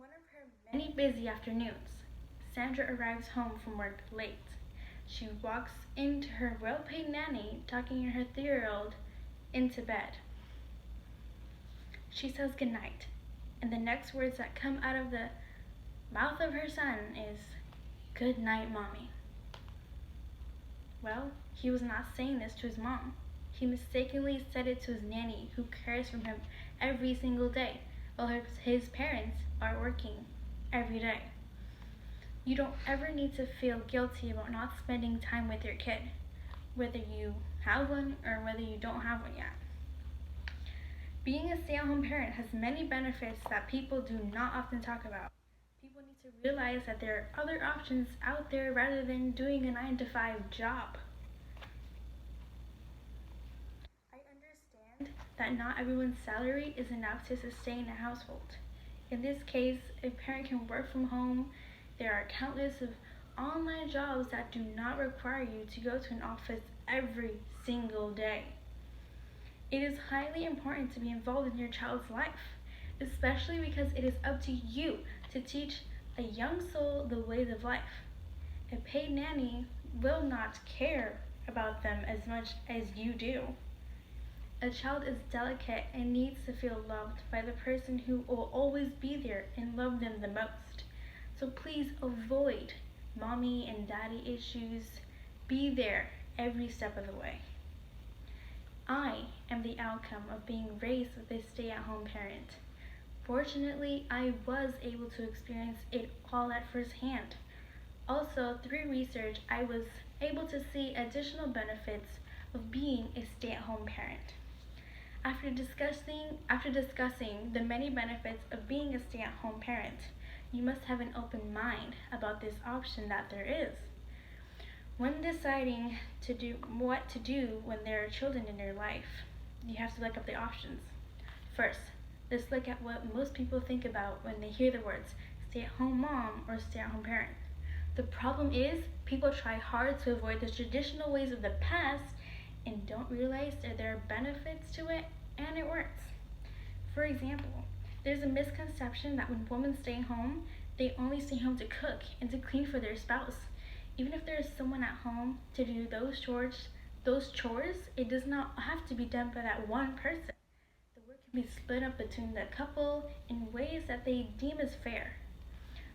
one of her many busy afternoons, Sandra arrives home from work late. She walks into her well-paid nanny, tucking her 3-year-old into bed. She says goodnight, and the next words that come out of the mouth of her son is, "Good night, Mommy." Well, he was not saying this to his mom. He mistakenly said it to his nanny, who cares for him every single day, while his parents are working every day. You don't ever need to feel guilty about not spending time with your kid, whether you have one or whether you don't have one yet. Being a stay-at-home parent has many benefits that people do not often talk about. People need to realize that there are other options out there rather than doing a 9-to-5 job. I understand that not everyone's salary is enough to sustain a household. In this case, a parent can work from home. There are countless of online jobs that do not require you to go to an office every single day. It is highly important to be involved in your child's life, especially because it is up to you to teach a young soul the ways of life. A paid nanny will not care about them as much as you do. A child is delicate and needs to feel loved by the person who will always be there and love them the most. So please avoid mommy and daddy issues. Be there every step of the way. I am the outcome of being raised with a stay-at-home parent. Fortunately, I was able to experience it all at first hand. Also, through research, I was able to see additional benefits of being a stay-at-home parent. After discussing the many benefits of being a stay-at-home parent, you must have an open mind about this option that there is. When deciding what to do when there are children in your life, you have to look up the options. First, let's look at what most people think about when they hear the words stay-at-home mom or stay-at-home parent. The problem is, people try hard to avoid the traditional ways of the past and don't realize that there are benefits to it, and it works. For example, there's a misconception that when women stay home, they only stay home to cook and to clean for their spouse. Even if there is someone at home to do those chores, it does not have to be done by that one person. The work can be split up between the couple in ways that they deem as fair.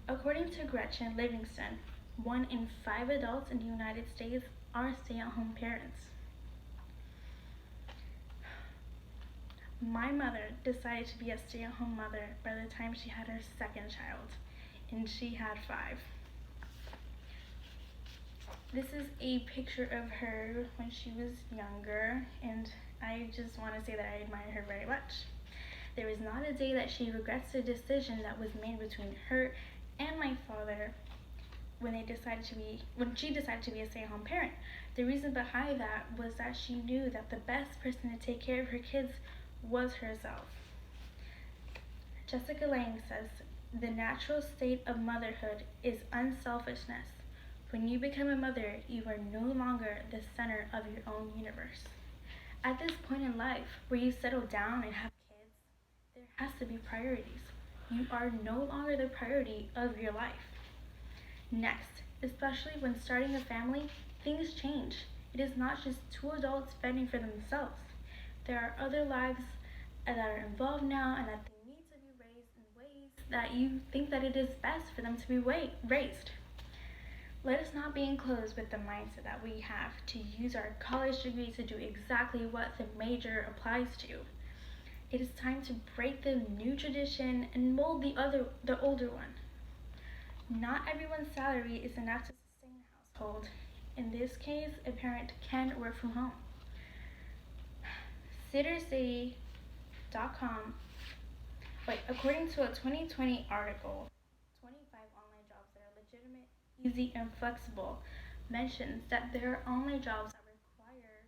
According to Gretchen Livingston, 1 in 5 adults in the United States are stay-at-home parents. My mother decided to be a stay-at-home mother by the time she had her second child, and she had 5. This is a picture of her when she was younger, and I just want to say that I admire her very much. There is not a day that she regrets the decision that was made between her and my father when she decided to be a stay-at-home parent. The reason behind that was that she knew that the best person to take care of her kids was herself. Jessica Lange says, "The natural state of motherhood is unselfishness. When you become a mother, you are no longer the center of your own universe." At this point in life where you settle down and have kids, there has to be priorities. You are no longer the priority of your life. Next, especially when starting a family, things change. It is not just 2 adults fending for themselves. There are other lives that are involved now, and that they need to be raised in ways that you think that it is best for them to be raised. Let us not be enclosed with the mindset that we have to use our college degree to do exactly what the major applies to. It is time to break the new tradition and mold the older one. Not everyone's salary is enough to sustain a household. In this case, a parent can work from home. SitterCity.com, according to a 2020 article, 25 online jobs that are legitimate, easy, and flexible, mentions that there are online jobs that require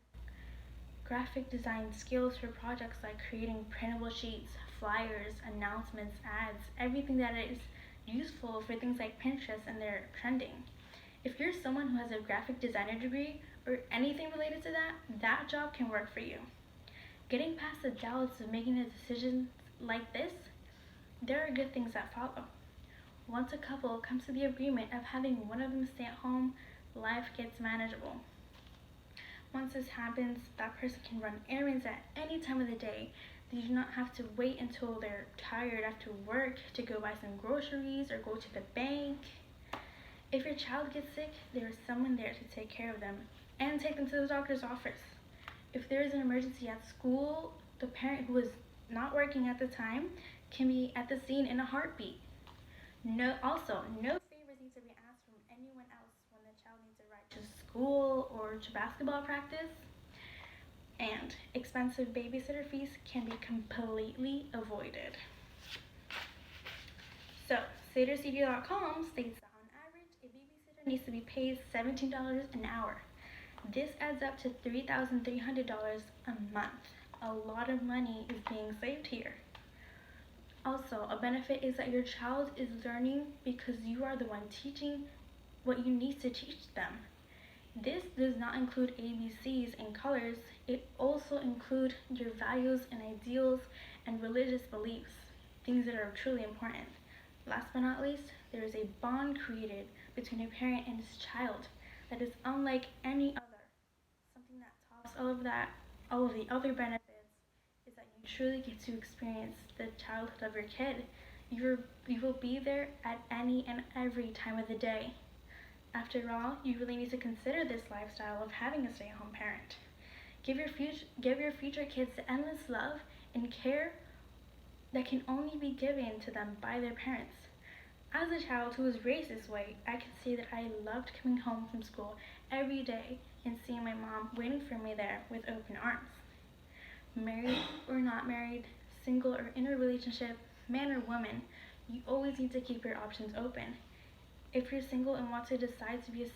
graphic design skills for projects like creating printable sheets, flyers, announcements, ads, everything that is useful for things like Pinterest and they're trending. If you're someone who has a graphic designer degree or anything related to that job can work for you. Getting past the doubts of making a decision like this, there are good things that follow. Once a couple comes to the agreement of having one of them stay at home, life gets manageable. Once this happens, that person can run errands at any time of the day. They do not have to wait until they're tired after work to go buy some groceries or go to the bank. If your child gets sick, there is someone there to take care of them and take them to the doctor's office. If there is an emergency at school, the parent who is not working at the time can be at the scene in a heartbeat. No favors need to be asked from anyone else when the child needs a ride to school or to basketball practice. And expensive babysitter fees can be completely avoided. So, SederCD.com states that on average, a babysitter needs to be paid $17 an hour. This adds up to $3,300 a month. A lot of money is being saved here. Also, a benefit is that your child is learning because you are the one teaching what you need to teach them. This does not include ABCs and colors. It also includes your values and ideals and religious beliefs, things that are truly important. Last but not least, there is a bond created between a parent and his child that is unlike any other. Something that tops all of the other benefits is that you truly get to experience the childhood of your kid. You will be there at any and every time of the day. After all, you really need to consider this lifestyle of having a stay-at-home parent. Give your future kids the endless love and care that can only be given to them by their parents. As a child who was raised this way, I can say that I loved coming home from school every day and seeing my mom waiting for me there with open arms. Married or not married, single or in a relationship, man or woman, you always need to keep your options open. If you're single and want to decide to be a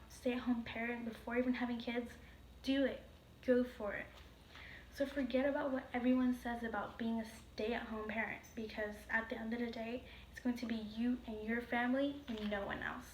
stay-at-home parent before even having kids, do it. Go for it. So forget about what everyone says about being a stay-at-home parent, because at the end of the day, it's going to be you and your family and no one else.